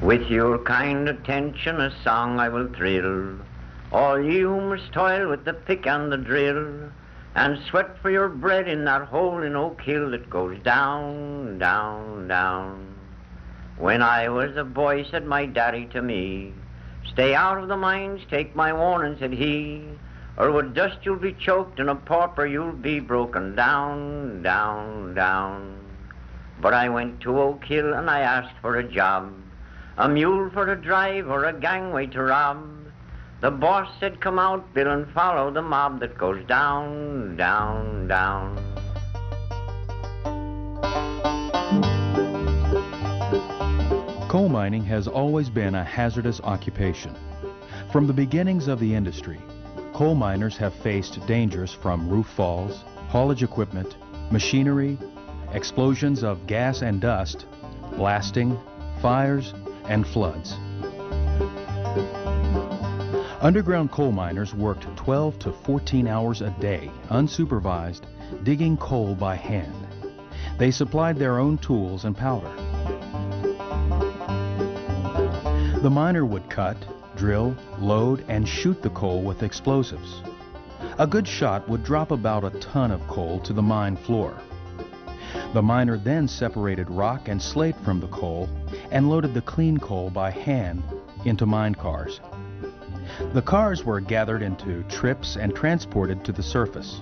With your kind attention a song I will thrill. All you must toil with the pick and the drill, and sweat for your bread in that hole in Oak Hill that goes down, down, down. When I was a boy, said my daddy to me, stay out of the mines, take my warning, said he, or with dust you'll be choked and a pauper you'll be broken down, down, down. But I went to Oak Hill and I asked for a job, a mule for to drive or a gangway to rob. The boss said, come out, Bill, and follow the mob that goes down, down, down. Coal mining has always been a hazardous occupation. From the beginnings of the industry, coal miners have faced dangers from roof falls, haulage equipment, machinery, explosions of gas and dust, blasting, fires, and floods. Underground coal miners worked 12 to 14 hours a day, unsupervised, digging coal by hand. They supplied their own tools and powder. The miner would cut, drill, load, and shoot the coal with explosives. A good shot would drop about a ton of coal to the mine floor. The miner then separated rock and slate from the coal and loaded the clean coal by hand into mine cars. The cars were gathered into trips and transported to the surface.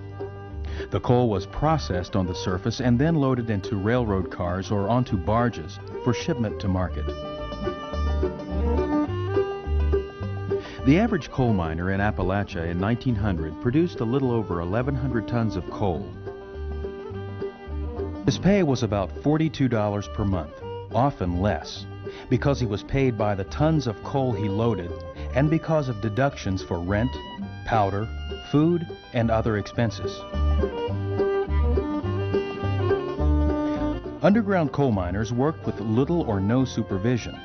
The coal was processed on the surface and then loaded into railroad cars or onto barges for shipment to market. The average coal miner in Appalachia in 1900 produced a little over 1,100 tons of coal. His pay was about $42 per month, often less, because he was paid by the tons of coal he loaded and because of deductions for rent, powder, food, and other expenses. Underground coal miners worked with little or no supervision.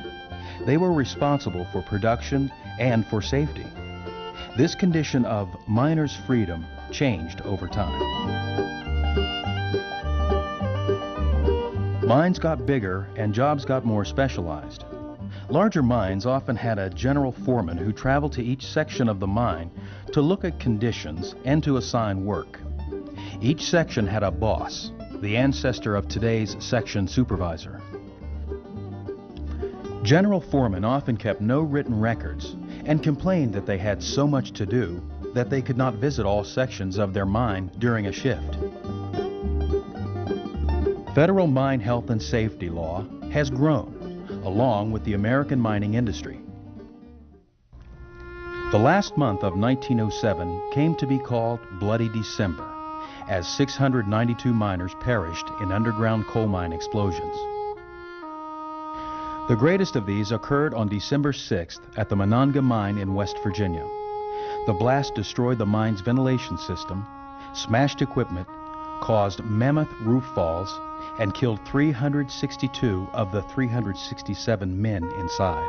They were responsible for production and for safety. This condition of miners' freedom changed over time. Mines got bigger and jobs got more specialized. Larger mines often had a general foreman who traveled to each section of the mine to look at conditions and to assign work. Each section had a boss, the ancestor of today's section supervisor. General foremen often kept no written records and complained that they had so much to do that they could not visit all sections of their mine during a shift. Federal mine health and safety law has grown along with the American mining industry. The last month of 1907 came to be called Bloody December, as 692 miners perished in underground coal mine explosions. The greatest of these occurred on December 6th at the Monongah Mine in West Virginia. The blast destroyed the mine's ventilation system, smashed equipment, caused mammoth roof falls, and killed 362 of the 367 men inside,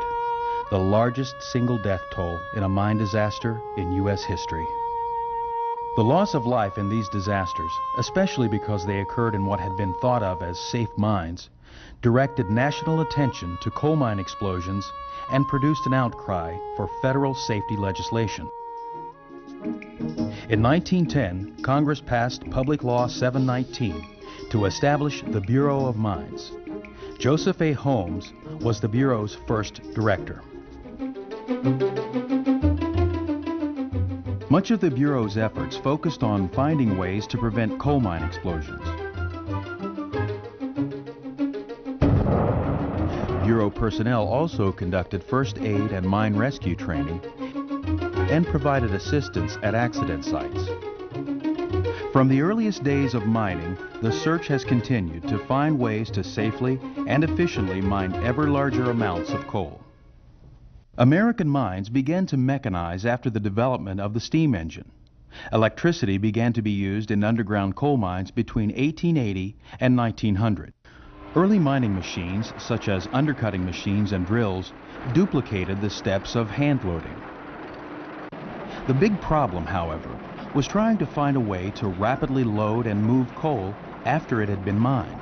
the largest single death toll in a mine disaster in U.S. history. The loss of life in these disasters, especially because they occurred in what had been thought of as safe mines, directed national attention to coal mine explosions and produced an outcry for federal safety legislation. In 1910, Congress passed Public Law 719 to establish the Bureau of Mines. Joseph A. Holmes was the Bureau's first director. Much of the Bureau's efforts focused on finding ways to prevent coal mine explosions. Bureau personnel also conducted first aid and mine rescue training and provided assistance at accident sites. From the earliest days of mining, the search has continued to find ways to safely and efficiently mine ever larger amounts of coal. American mines began to mechanize after the development of the steam engine. Electricity began to be used in underground coal mines between 1880 and 1900. Early mining machines, such as undercutting machines and drills, duplicated the steps of hand loading. The big problem, however, was trying to find a way to rapidly load and move coal after it had been mined.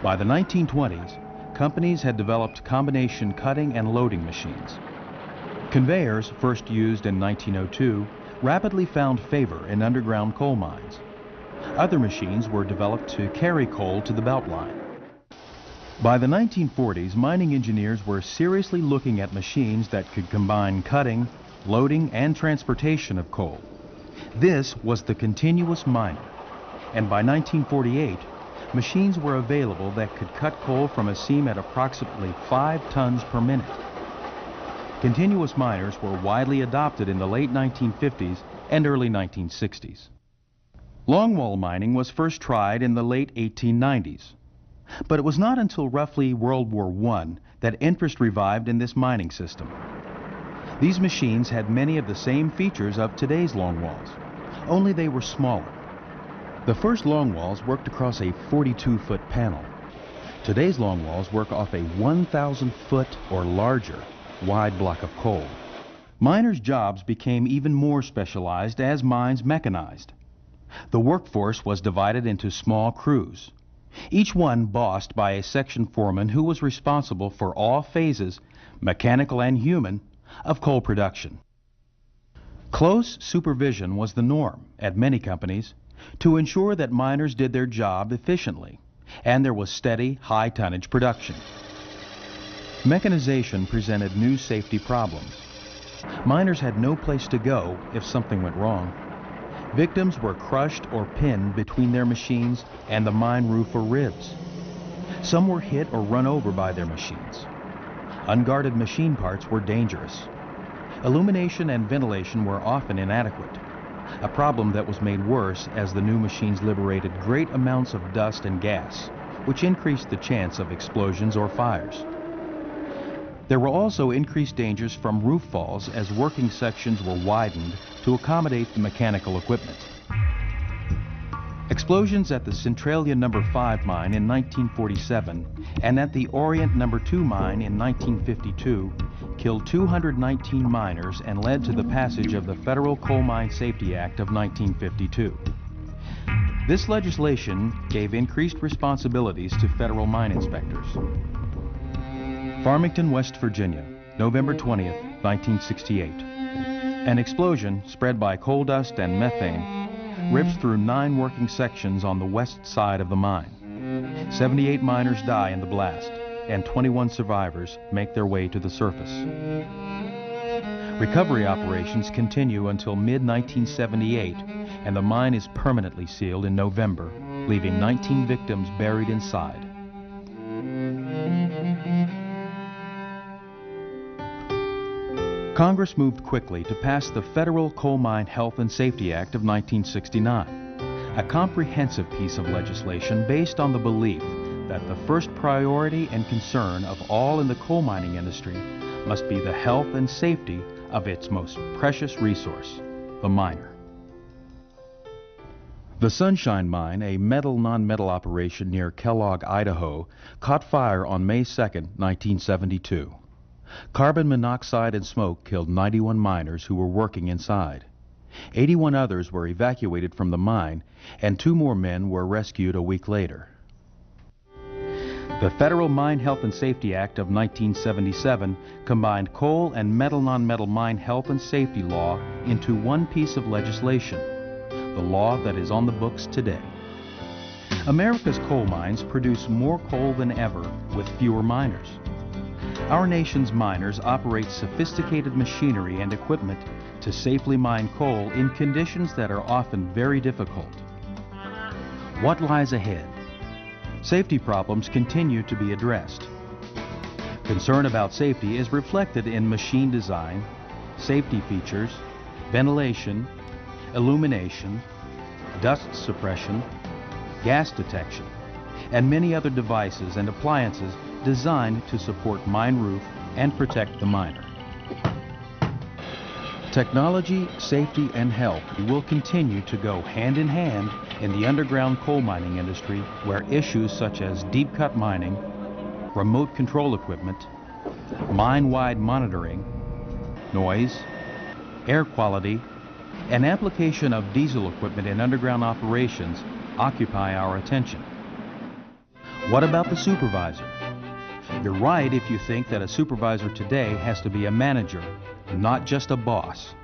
By the 1920s, companies had developed combination cutting and loading machines. Conveyors, first used in 1902, rapidly found favor in underground coal mines. Other machines were developed to carry coal to the belt line. By the 1940s, mining engineers were seriously looking at machines that could combine cutting, loading, and transportation of coal. This was the continuous miner, and by 1948, machines were available that could cut coal from a seam at approximately 5 tons per minute. Continuous miners were widely adopted in the late 1950s and early 1960s. Longwall mining was first tried in the late 1890s, but it was not until roughly World War I that interest revived in this mining system. These machines had many of the same features of today's longwalls, only they were smaller. The first longwalls worked across a 42-foot panel. Today's longwalls work off a 1,000-foot or larger wide block of coal. Miners' jobs became even more specialized as mines mechanized. The workforce was divided into small crews, each one bossed by a section foreman who was responsible for all phases, mechanical and human, of coal production. Close supervision was the norm at many companies to ensure that miners did their job efficiently and there was steady, high-tonnage production. Mechanization presented new safety problems. Miners had no place to go if something went wrong. Victims were crushed or pinned between their machines and the mine roof or ribs. Some were hit or run over by their machines. Unguarded machine parts were dangerous. Illumination and ventilation were often inadequate, a problem that was made worse as the new machines liberated great amounts of dust and gas, which increased the chance of explosions or fires. There were also increased dangers from roof falls as working sections were widened to accommodate the mechanical equipment. Explosions at the Centralia No. 5 mine in 1947 and at the Orient No. 2 mine in 1952 killed 219 miners and led to the passage of the Federal Coal Mine Safety Act of 1952. This legislation gave increased responsibilities to federal mine inspectors. Farmington, West Virginia, November 20th, 1968. An explosion spread by coal dust and methane rips through 9 working sections on the west side of the mine. 78 miners die in the blast, and 21 survivors make their way to the surface. Recovery operations continue until mid-1978, and the mine is permanently sealed in November, leaving 19 victims buried inside. Congress moved quickly to pass the Federal Coal Mine Health and Safety Act of 1969, a comprehensive piece of legislation based on the belief that the first priority and concern of all in the coal mining industry must be the health and safety of its most precious resource, the miner. The Sunshine Mine, a metal-non-metal operation near Kellogg, Idaho, caught fire on May 2, 1972. Carbon monoxide and smoke killed 91 miners who were working inside. 81 others were evacuated from the mine, and 2 more men were rescued a week later. The Federal Mine Health and Safety Act of 1977 combined coal and metal-non-metal mine health and safety law into one piece of legislation, the law that is on the books today. America's coal mines produce more coal than ever with fewer miners. Our nation's miners operate sophisticated machinery and equipment to safely mine coal in conditions that are often very difficult. What lies ahead? Safety problems continue to be addressed. Concern about safety is reflected in machine design, safety features, ventilation, illumination, dust suppression, gas detection, and many other devices and appliances designed to support mine roof and protect the miner. Technology, safety, and health will continue to go hand in hand in the underground coal mining industry, where issues such as deep cut mining, remote control equipment, mine-wide monitoring, noise, air quality, and application of diesel equipment in underground operations occupy our attention. What about the supervisor? You're right if you think that a supervisor today has to be a manager, not just a boss.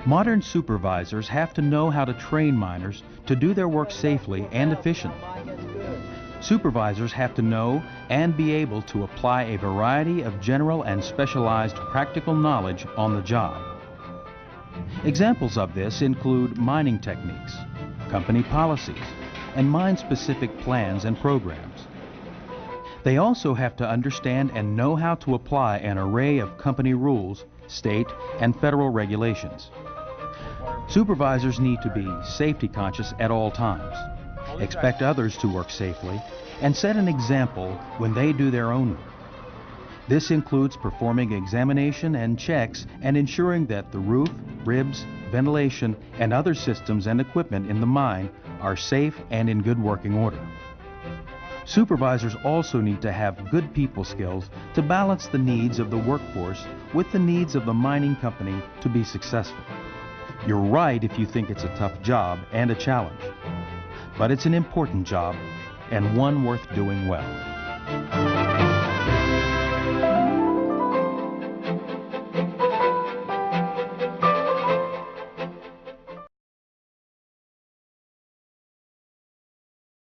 Modern supervisors have to know how to train miners to do their work safely and efficiently. Supervisors have to know and be able to apply a variety of general and specialized practical knowledge on the job. Examples of this include mining techniques, company policies, and mine-specific plans and programs. They also have to understand and know how to apply an array of company rules, state and federal regulations. Supervisors need to be safety conscious at all times, expect others to work safely, and set an example when they do their own work. This includes performing examination and checks and ensuring that the roof, ribs, ventilation, and other systems and equipment in the mine are safe and in good working order. Supervisors also need to have good people skills to balance the needs of the workforce with the needs of the mining company to be successful. You're right if you think it's a tough job and a challenge, but it's an important job and one worth doing well.